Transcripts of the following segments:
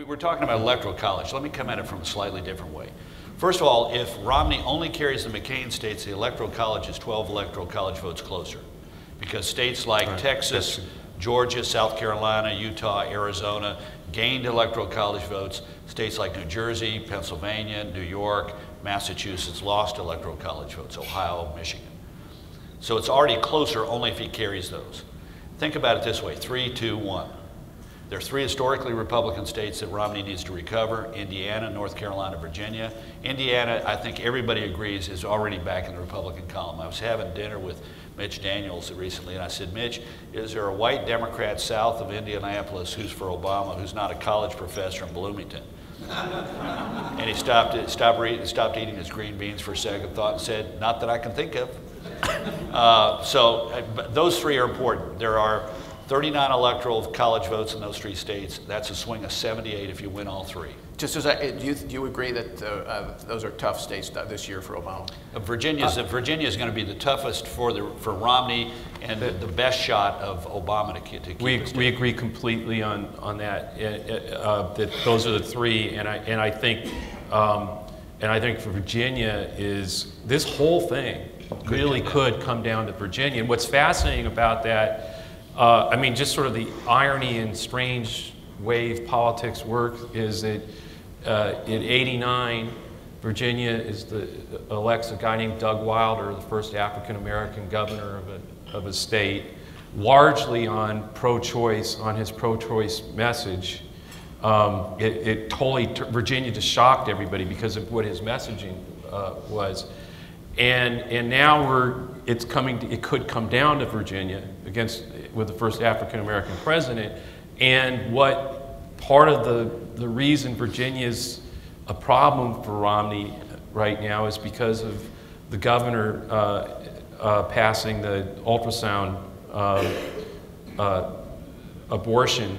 We were talking about Electoral College. Let me come at it from a slightly different way. First of all, if Romney only carries the McCain states, the Electoral College is 12 Electoral College votes closer. Because states like Texas, Georgia, South Carolina, Utah, Arizona gained Electoral College votes. States like New Jersey, Pennsylvania, New York, Massachusetts lost Electoral College votes, Ohio, Michigan. So it's already closer only if he carries those. Think about it this way, 3, 2, 1. There are 3 historically Republican states that Romney needs to recover: Indiana, North Carolina, Virginia. Indiana, I think everybody agrees, is already back in the Republican column. I was having dinner with Mitch Daniels recently, and I said, Mitch, is there a white Democrat south of Indianapolis who's for Obama, who's not a college professor in Bloomington? And he stopped eating his green beans for a second thought and said, not that I can think of. But those 3 are important. There are 39 electoral college votes in those 3 states. That's a swing of 78 if you win all 3. Just as do you agree that those are tough states this year for Obama? Virginia is going to be the toughest for Romney and the best shot of Obama to keep. We agree completely on that. That those are the 3, and I think for Virginia is this whole thing really could come down to Virginia. And what's fascinating about that. I mean, just sort of the irony and strange way politics work is that in '89, Virginia elects a guy named Doug Wilder, the first African-American governor of a state, largely on pro-choice, on his pro-choice message. Virginia just shocked everybody because of what his messaging was. And now it could come down to Virginia with the first African-American president. And what part of the reason Virginia's a problem for Romney right now is because of the governor passing the ultrasound abortion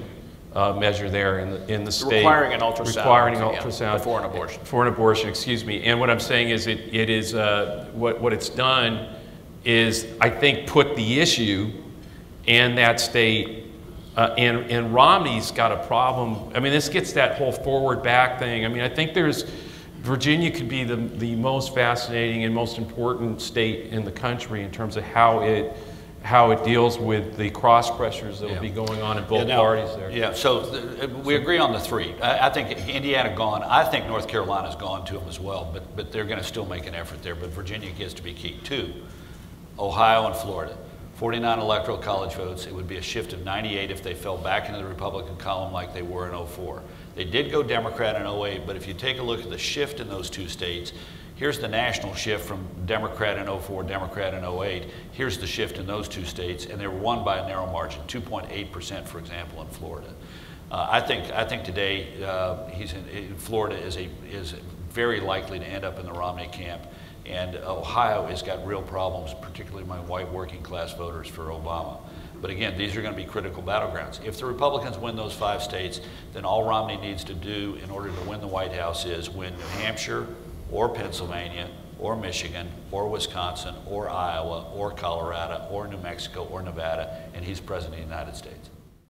measure there in the state. Requiring an ultrasound. Requiring an ultrasound. For an abortion. For an abortion, excuse me. And what I'm saying is it is, what it's done is, I think, put the issue in that state, and Romney's got a problem. I mean, this gets that whole forward-back thing. I mean, I think Virginia could be the most fascinating and most important state in the country in terms of how it deals with the cross pressures that will be going on in both parties there. Yeah, so we agree on the 3. I think Indiana gone. I think North Carolina's gone to them as well, but they're going to still make an effort there. But Virginia gets to be key. 2, Ohio and Florida. 49 electoral college votes. It would be a shift of 98 if they fell back into the Republican column like they were in '04. They did go Democrat in '08, but if you take a look at the shift in those 2 states, here's the national shift from Democrat in '04, Democrat in '08. Here's the shift in those 2 states, and they were won by a narrow margin, 2.8%, for example, in Florida. I think today Florida is very likely to end up in the Romney camp, and Ohio has got real problems, particularly among white working class voters for Obama. But again, these are going to be critical battlegrounds. If the Republicans win those 5 states, then all Romney needs to do in order to win the White House is win New Hampshire, or Pennsylvania, or Michigan, or Wisconsin, or Iowa, or Colorado, or New Mexico, or Nevada, and he's president of the United States.